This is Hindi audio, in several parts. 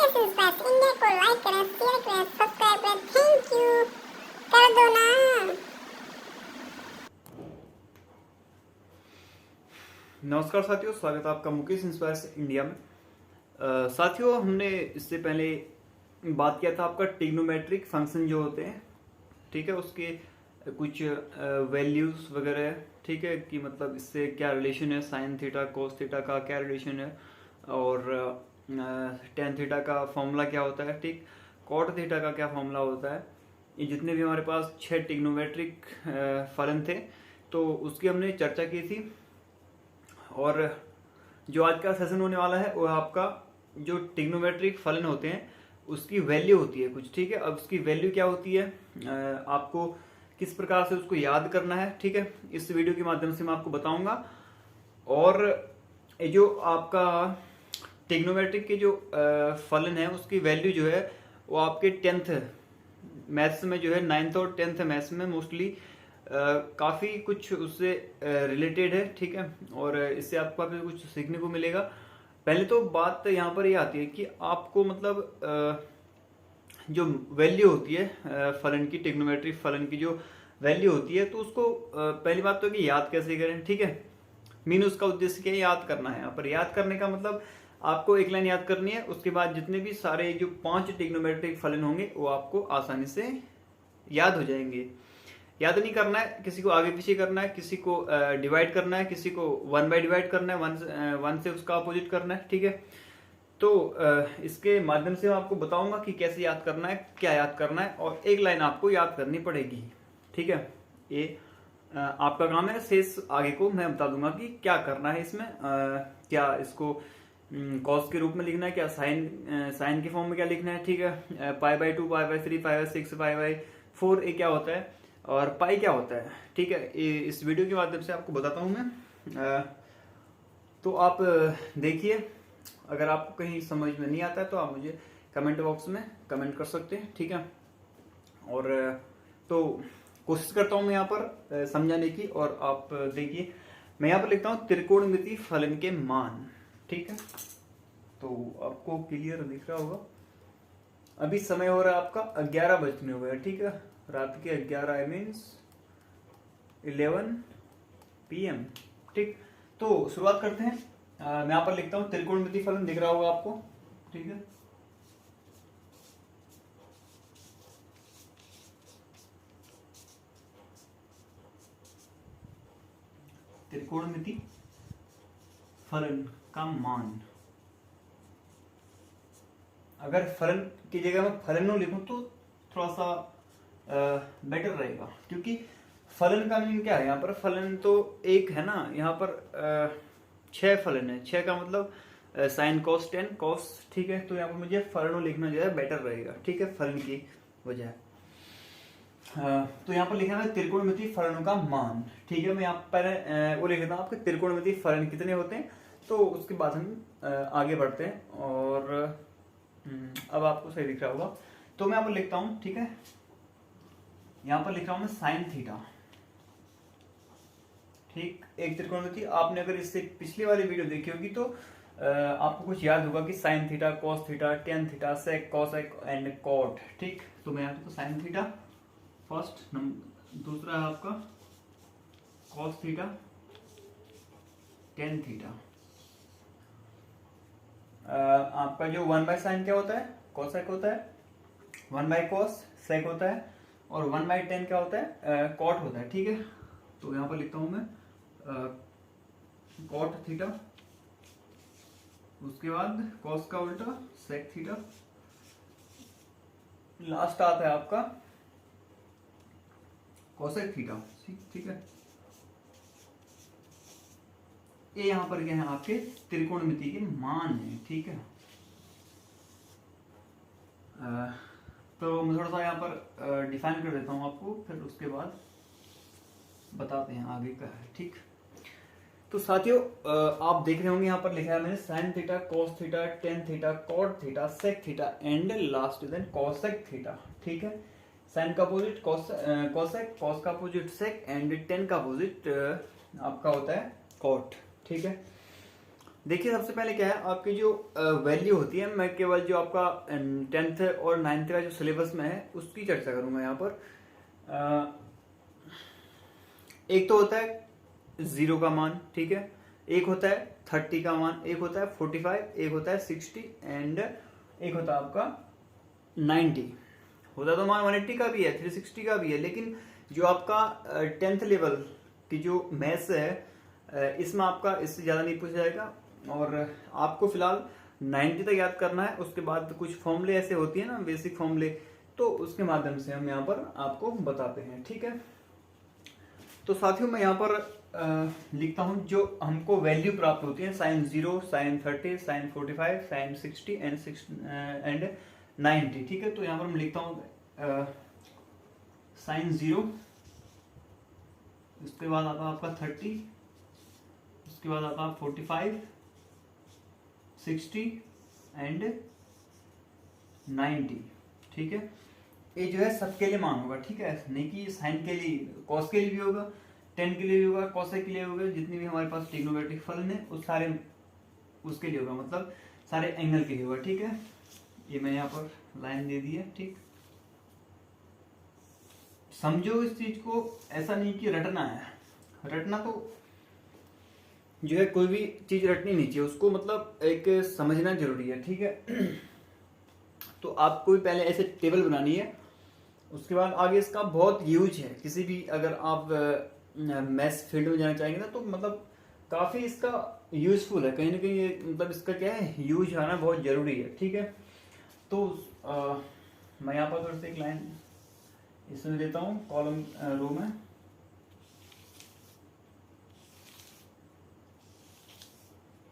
मुकेश इंस्पायर्स इंडिया को लाइक करें, शेयर करें, सब्सक्राइब करें। थैंक यू कर दो ना। नमस्कार साथियों, स्वागत है आपका मुकेश इंस्पायर्स इंडिया में। साथियों, हमने इससे पहले बात किया था आपका ट्रिग्नोमेट्रिक फंक्शन जो होते हैं, ठीक है, उसके कुछ वैल्यूज वगैरह, ठीक है, कि मतलब इससे क्या रिलेशन है, साइन थीटा कोस थीटा का क्या रिलेशन है, और टेन थीटा का फॉर्मूला क्या होता है, ठीक, कॉट थीटा का क्या फॉर्मूला होता है। ये जितने भी हमारे पास 6 ट्रिग्नोमेट्रिक फलन थे, तो उसकी हमने चर्चा की थी। और जो आज का सेशन होने वाला है वो आपका जो ट्रिग्नोमेट्रिक फलन होते हैं उसकी वैल्यू होती है कुछ, ठीक है। अब उसकी वैल्यू क्या होती है, आपको किस प्रकार से उसको याद करना है, ठीक है, इस वीडियो के माध्यम से मैं आपको बताऊंगा। और ये जो आपका ट्रिग्नोमेट्रिक के जो फलन है उसकी वैल्यू जो है वो आपके 10th मैथ्स में जो है, 9th और 10th मैथ्स में मोस्टली काफ़ी कुछ उससे रिलेटेड है, ठीक है। और इससे आपको काफ़ी कुछ सीखने को मिलेगा। पहले तो बात यहाँ पर ये आती है कि आपको मतलब जो वैल्यू होती है फलन की, ट्रिग्नोमेट्रिक फलन की जो वैल्यू होती है, तो उसको पहली बात तो कि याद कैसे करें, ठीक है। मीन उसका उद्देश्य क्या है, याद करना है। यहाँ पर याद करने का मतलब आपको एक लाइन याद करनी है, उसके बाद जितने भी सारे जो 5 ट्रिग्नोमेट्रिक फलन होंगे वो आपको आसानी से याद हो जाएंगे। याद नहीं करना है, किसी को आगे पीछे करना है, किसी को डिवाइड करना है, किसी को 1 बाय डिवाइड करना है, 1 से उसका अपोजिट करना है, ठीक है। तो इसके माध्यम से मैं आपको बताऊंगा कि कैसे याद करना है, क्या याद करना है, और एक लाइन आपको याद करनी पड़ेगी, ठीक है। ये आपका काम है। शेष आगे को मैं बता दूंगा कि क्या करना है इसमें। क्या इसको कॉस के रूप में लिखना है, क्या साइन के फॉर्म में क्या लिखना है, ठीक है। Pi by 2, pi by 3, pi by 6, pi by 4, ये क्या होता है और पाई क्या होता है, ठीक है। इस वीडियो के माध्यम से आपको बताता हूं मैं। तो आप देखिए, अगर आपको कहीं समझ में नहीं आता है तो आप मुझे कमेंट बॉक्स में कमेंट कर सकते हैं, ठीक है। और तो कोशिश करता हूं मैं यहाँ पर समझाने की। और आप देखिए, मैं यहाँ पर लिखता हूँ त्रिकोणमिति फलन के मान, ठीक है। तो आपको क्लियर दिख रहा होगा। अभी समय हो रहा है आपका 11 बजने हुए, ठीक है, रात के 11, आई मीन्स 11 PM, ठीक। तो शुरुआत करते हैं। मैं यहाँ पर लिखता हूँ त्रिकोणमिति फलन, दिख रहा होगा आपको, ठीक है। त्रिकोणमिति फलन का मान। अगर फलन की जगह मैं फलन लिखूं तो थोड़ा सा बेटर रहेगा, क्योंकि फलन का मीन क्या है यहाँ पर। फलन तो एक है ना, यहाँ पर 6 फलन है। 6 का मतलब साइन कॉस टेन कॉस, ठीक है। तो यहाँ पर मुझे फलन लिखना जो है बेटर रहेगा, ठीक है, फलन की वजह। तो यहाँ पर लिखा है त्रिकोणमिति फलनों का मान, ठीक है। मैं यहाँ पर वो लिख देता हूँ आपके त्रिकोणमिति फलन कितने होते हैं, तो उसके बाद हम आगे बढ़ते हैं। और अब आपको सही दिख रहा होगा। तो मैं यहाँ पर लिखता हूँ, ठीक है, यहाँ पर लिख रहा हूँ मैं साइन थीटा, ठीक। एक त्रिकोणमिति, आपने अगर इससे पिछली वाली वीडियो देखी होगी तो आपको कुछ याद होगा कि sine theta, cos theta, tan theta, sec, cosec and cot, ठीक। तो मैं यहाँ पे साइन थीटा फर्स्ट नंबर, दूसरा है आपका कॉस थीटा, टेन थीटा। आपका जो 1 बाय साइन क्या होता है, कॉसेक होता है, 1 बाय कॉस सेक होता है, और 1 बाय टेन क्या होता है, कॉट होता है, ठीक है। तो यहाँ पर लिखता हूं मैं कॉट थीटा, उसके बाद कॉस का उल्टा सेक थीटा, लास्ट आता है आपका कॉसेक थीटा, ठीक है। ये यहाँ पर क्या है, आपके त्रिकोणमिति के मान है, ठीक है। तो मैं थोड़ा सा यहाँ पर डिफाइन कर देता हूँ आपको, फिर उसके बाद बताते हैं आगे क्या है, ठीक। तो साथियों, आप देख रहे होंगे यहाँ पर लिखा है मैंने sine theta, cos theta, tan theta, cot theta, sec theta and last then cosec theta, ठीक है। साइन का अपोजिट कॉसेक, कॉस का अपोजिट सेक एंड टेन का अपोजिट आपका होता है कॉट, ठीक है। देखिए सबसे पहले क्या है, आपकी जो वैल्यू होती है, मैं केवल जो आपका 10th और 9th का जो सिलेबस में है उसकी चर्चा करूंगा यहाँ पर। एक तो होता है 0 का मान, ठीक है, एक होता है 30 का मान, एक होता है 45, एक होता है 60 एंड एक होता है आपका 90। होता तो मान 180 का भी है, 360 का भी है, लेकिन जो आपका 10th लेवल की जो मैथ्स है इसमें आपका इससे ज़्यादा नहीं पूछा जाएगा और आपको फिलहाल 90 तक याद करना है। उसके बाद कुछ फॉर्मूले ऐसे होती है ना, बेसिक फॉर्मूले, तो उसके माध्यम से हम यहाँ पर आपको बताते हैं, ठीक है। तो साथियों मैं यहाँ पर लिखता हूँ जो हमको वैल्यू प्राप्त होती है, sine 0, sine 30, sine 45, sine 60 and 90, ठीक है। तो यहाँ पर मैं लिखता हूँ साइन 0, उसके बाद आता आपका 30, उसके बाद आता 45, 60 एंड 90, ठीक है। ये जो है सबके लिए मान होगा, ठीक है, नहीं कि साइन के लिए, कॉस के लिए भी होगा, टेन के लिए भी होगा, कॉसेक के लिए होगा, जितनी भी हमारे पास ट्रिग्नोमेट्रिक फलन है उस सारे उसके लिए होगा, मतलब सारे एंगल के लिए होगा, ठीक है। ये मैं यहाँ पर लाइन दे दी है, ठीक। समझो इस चीज को, ऐसा नहीं कि रटना है, रटना तो जो है कोई भी चीज रटनी नहीं चाहिए, उसको मतलब एक समझना जरूरी है, ठीक है। तो आपको भी पहले ऐसे टेबल बनानी है, उसके बाद आगे इसका बहुत यूज है, किसी भी अगर आप मैथ्स फील्ड में जाना चाहेंगे ना, तो मतलब काफ़ी इसका यूजफुल है, कहीं ना कहीं ये मतलब इसका क्या है, यूज आना बहुत ज़रूरी है, ठीक है। तो मैं यहाँ पर फिर से एक लाइन इसमें देता हूँ, कॉलम रो में।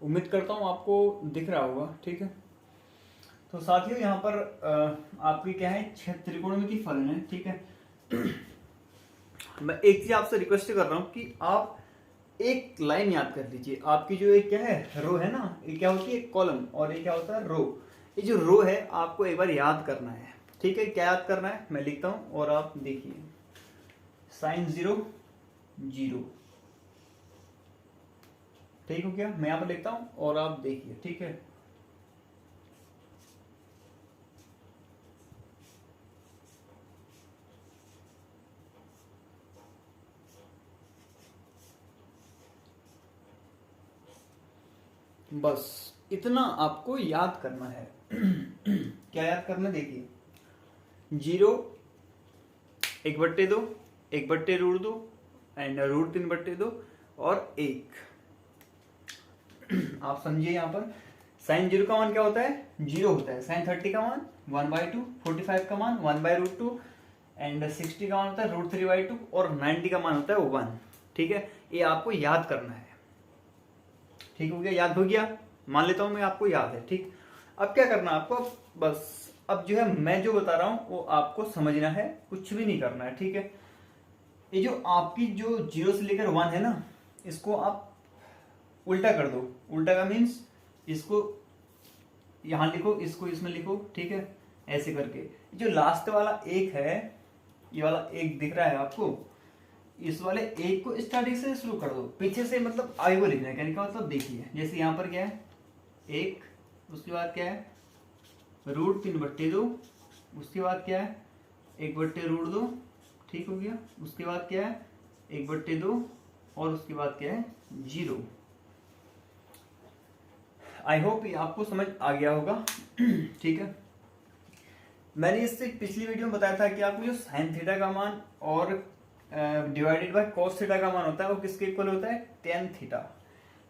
उम्मीद करता हूँ आपको दिख रहा होगा, ठीक है। तो साथियों यहाँ पर आपकी क्या है, 6 त्रिकोणमिति फलन है, ठीक है। मैं एक चीज आपसे रिक्वेस्ट कर रहा हूँ कि आप एक लाइन याद कर लीजिए। आपकी जो एक क्या है, रो है ना, ये क्या होती है, कॉलम, और ये क्या होता है, रो। ये जो रो है आपको एक बार याद करना है, ठीक है। क्या याद करना है, मैं लिखता हूँ और आप देखिए, साइन 0, 0, ठीक हो गया। मैं यहाँ पर लिखता हूँ और आप देखिए, ठीक है। बस इतना आपको याद करना है। क्या याद करना, देखिए, 0 1/2, 1/√2 एंड √3/2 और 1। आप समझिए यहाँ पर साइन 0 का मान क्या होता है, 0 होता है। साइन 30 का मान 1/2, 45 का मान 1/√2 एंड 60 का मान होता है √3/2 और 90 का मान होता है 1, ठीक है। ये आपको याद करना है, ठीक हो गया, याद हो गया, मान लेता हूं मैं आपको याद है, ठीक। अब क्या करना है आपको, बस अब जो है मैं जो बता रहा हूं वो आपको समझना है, कुछ भी नहीं करना है, ठीक है। ये जो आपकी जो 0 से लेकर 1 है ना, इसको आप उल्टा कर दो। उल्टा का मीन्स इसको यहां लिखो, इसको इसमें लिखो, ठीक है, ऐसे करके। जो लास्ट वाला 1 है, ये वाला 1 दिख रहा है आपको, इस वाले 1 को स्टार्टिंग से शुरू कर दो, पीछे से मतलब आगे को लिखना है, कहने का मतलब देखिए, जैसे यहाँ पर क्या है 1, उसके बाद क्या है √3/2, उसके बाद क्या है 1/√2, ठीक हो गया। उसके बाद क्या है 1/2 और उसके बाद क्या है 0। आई होप ये आपको समझ आ गया होगा, ठीक है। मैंने इससे पिछली वीडियो में बताया था कि आपको जो साइन थीटा का मान और डिवाइडेड बाय कॉस थीटा का मान होता है वो किसके इक्वल होता है, tan theta.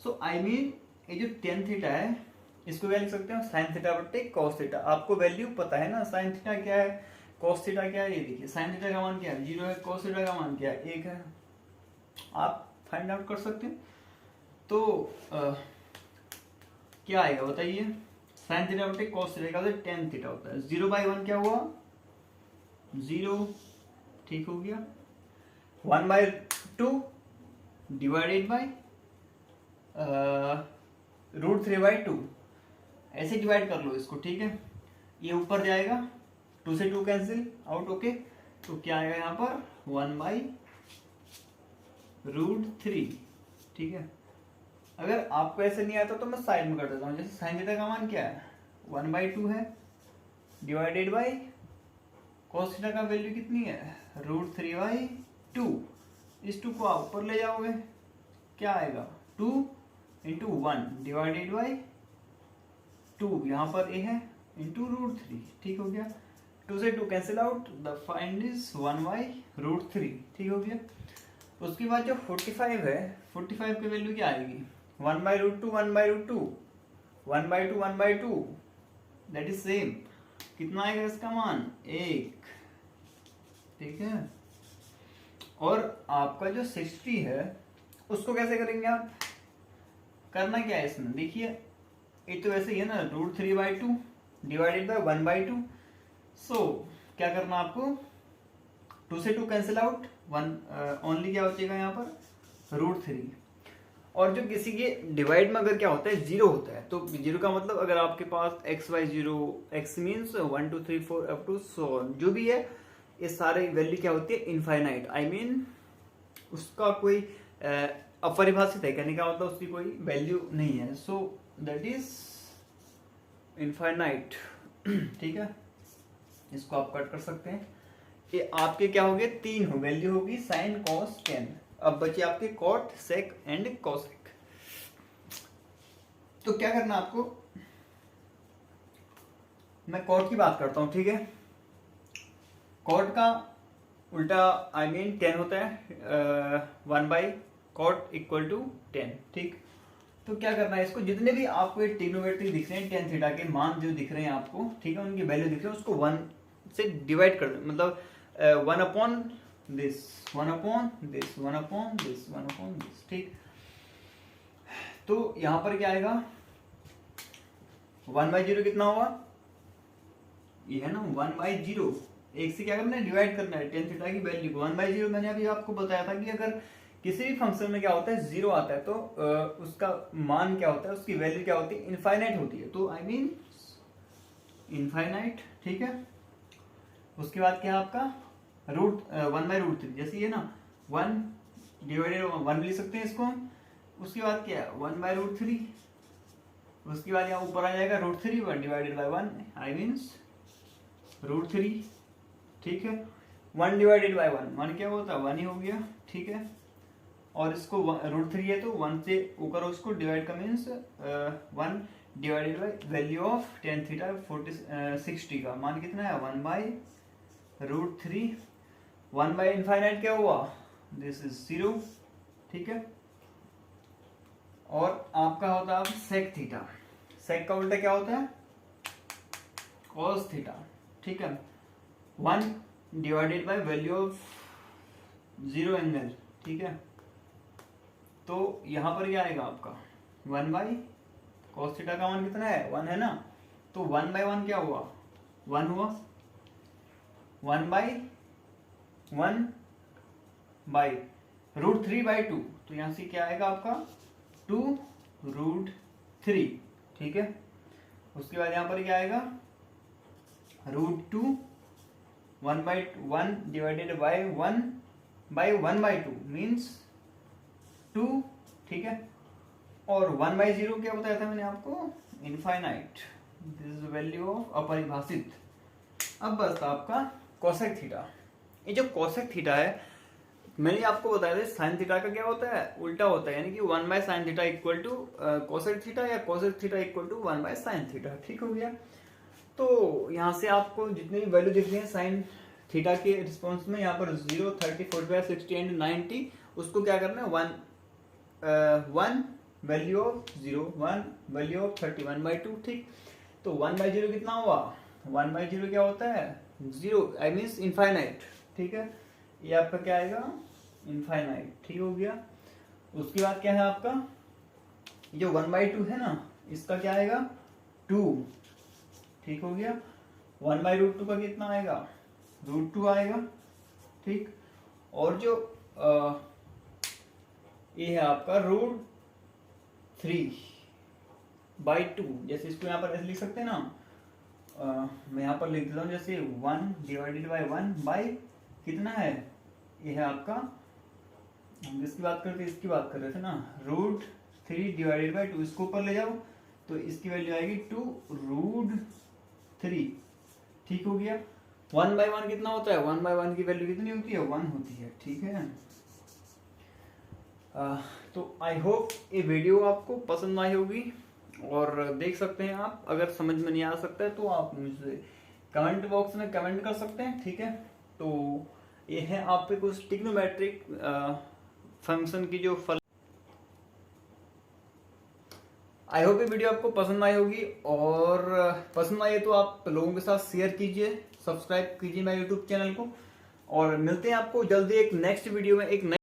So I mean ये जो टेन थीटा है इसको क्या लिख सकते हैं, साइन थीटा बटे कॉस थीटा। आपको वैल्यू पता है ना, साइन थीटा क्या है, कॉस थीटा क्या है, ये देखिए साइन थीटा का मान क्या है 0 है, कॉस थीटा का मान क्या है 1 है, आप फाइंड आउट कर सकते हैं। तो क्या आएगा बताइए, साइन थीटा बटे कॉस थीटा का टेन थीटा होता है, 0/1 क्या हुआ 0, ठीक हो गया। 1/2 डिवाइडेड बाय √3/2, ऐसे डिवाइड कर लो इसको, ठीक है। ये ऊपर जाएगा, 2 से 2 कैंसिल आउट, ओके। तो क्या आएगा यहाँ पर 1/√3, ठीक है। अगर आपको ऐसे नहीं आता तो मैं साइड में कर देता हूँ। जैसे साइन थीटा का मान क्या है, 1/2 है, डिवाइडेड बाई कॉस थीटा का वैल्यू कितनी है, √3/2। इस 2 को आप ऊपर ले जाओगे, क्या आएगा, 2 × 1 डिवाइडेड बाई 2, यहाँ पर ए है, इंटू √3। ठीक हो गया, 2 से 2 cancel out, the find is 1/√3। ठीक हो गया। उसके बाद जो 45 है, 45 की वैल्यू क्या आएगी, 1/√2 1/√2 1/2 1/2, दैट इज सेम। कितना आएगा इसका मान, 1। ठीक है। और आपका जो 60 है उसको कैसे करेंगे आप, करना क्या है इसमें, देखिए ये तो वैसे ही है ना, √3/2 डिवाइडेड बाई 1/2। सो क्या करना आपको, 2 से 2 कैंसिल आउट, 1 ओनली क्या बचेगा यहाँ पर, √3। और जो किसी के डिवाइड में अगर क्या होता है, 0 होता है, तो 0 का मतलब अगर आपके पास x y 0, x means 1 2 3 4 up to so जो भी है, ये सारे वैल्यू क्या होती है, इनफाइनाइट। आई मीन उसका कोई अपरिभाषित है, कहने का मतलब उसकी कोई वैल्यू नहीं है। So that is infinite. ठीक है, इसको आप कट कर सकते हैं। ये आपके क्या हो गए, 3 हो वैल्यू होगी, साइन कॉस टेन। अब बचे आपके कॉट सेक एंड कॉसेक। तो क्या करना आपको, मैं कॉट की बात करता हूं। ठीक है, कॉट का उल्टा आई मीन 10 होता है, 1/cot = 10। ठीक, तो क्या करना है, इसको जितने भी आपको ट्रिग्नोमेट्री दिख रहे हैं, tan थीटा के मान जो दिख रहे हैं आपको, ठीक है, उनकी वैल्यू दिख रही है, उसको 1 से डिवाइड कर दो, मतलब 1/this 1/this 1/this 1/this। ठीक, तो यहां पर क्या आएगा, 1/0 कितना होगा, ये है ना 1/0, एक से क्या करना है, डिवाइड करना है tan थीटा की वैल्यू को 1/0। मैंने अभी आपको बताया था कि अगर किसी भी फंक्शन में क्या होता है, 0 आता है, तो उसका मान क्या होता है, उसकी वैल्यू क्या होती है, इनफाइनाइट होती है। तो आई मीन इनफाइनाइट। ठीक है, उसके बाद क्या है आपका, 1/√3, जैसे ये ना 1 डिवाइडेड 1 भी लिख सकते हैं इसको हम। उसके बाद क्या है, 1/√3, उसके बाद यहाँ ऊपर आ जाएगा √3 1 डिवाइडेड बाई 1, आई मीन्स √3। ठीक है, 1 डिवाइडेड बाई 1 क्या होता है, 1 ही हो गया। ठीक है, और इसको √3 है तो 1 से ऊपर उसको डिवाइड का means 1 divided by value of tan theta 60 का मान कितना है, 1/√3। 1/इनफाइनाइट क्या हुआ, दिस इज 0। ठीक है, और आपका होता है सेक थीटा। सेक का उल्टा क्या होता है, कॉस थीटा। ठीक है, 1 divided by value of 0 angle. ठीक है, तो यहां पर क्या आएगा आपका, 1/cos थीटा का मान कितना है, 1 है ना, तो 1/1 क्या हुआ, 1 हुआ, 1/1/√3/2, तो यहां से क्या आएगा आपका 2√3। ठीक है, उसके बाद यहां पर क्या आएगा, √2 1/1 डिवाइडेड बाई 1/1/2 मीन्स 2। ठीक है, और 1/0 क्या बताया था मैंने आपको, infinite, this is value of अपरिभाषित। अब बस आपका कोसेक थीटा। ये जो कोसेक थीटा है, मैंने आपको बताया था साइन थीटा का क्या होता है, उल्टा होता है, यानी कि 1/sin theta equal to cosec theta, या cosec theta equal to 1/sin theta. ठीक हो गया। तो यहाँ से आपको जितने भी वैल्यू दिख रही है साइन थीटा के रिस्पॉन्स में, यहाँ पर 0 30 45 60 एंड 90, उसको क्या करना है, 1 वैल्यू ऑफ 0 1 वैल्यू ऑफ 30 1/2। ठीक, तो 1/0 कितना हुआ, 1/0 क्या होता है, 0, आई मीन्स इनफाइनाइट। ठीक है, ये आपका क्या आएगा, इनफाइनाइट। ठीक हो गया। उसके बाद क्या है आपका, जो 1/2 है ना, इसका क्या आएगा, 2। ठीक हो गया, 1/√2 का कितना आएगा, √2 आएगा। ठीक, और जो ये है आपका √3/2, जैसे इसको यहाँ पर ऐसे लिख सकते हैं ना, मैं यहाँ पर लिख देता हूँ, जैसे 1 डिवाइडेड बाई 1 बाई कितना है, ये है आपका, हम किसकी बात करते हैं, इसकी बात कर रहे थे ना, 3/2 इसको ऊपर ले जाओ तो इसकी वैल्यू आएगी 2√3। ठीक हो गया। 1/1 कितना होता है? 1/1 की वैल्यू कितनी होती है? 1 होती है। ठीक है। तो आई होप ये वीडियो आपको पसंद आई होगी और देख सकते हैं आप। अगर समझ में नहीं आ सकता है तो आप मुझे कमेंट बॉक्स में कमेंट कर सकते हैं। ठीक है। तो ये है आपके कुछ ट्रिग्नोमेट्रिक फंक्शन की जो फल। आई होप ये वीडियो आपको पसंद आई होगी और पसंद आई तो आप लोगों के साथ शेयर कीजिए, सब्सक्राइब कीजिए मेरे यूट्यूब चैनल को और मिलते हैं आपको जल्दी एक नेक्स्ट वीडियो में एक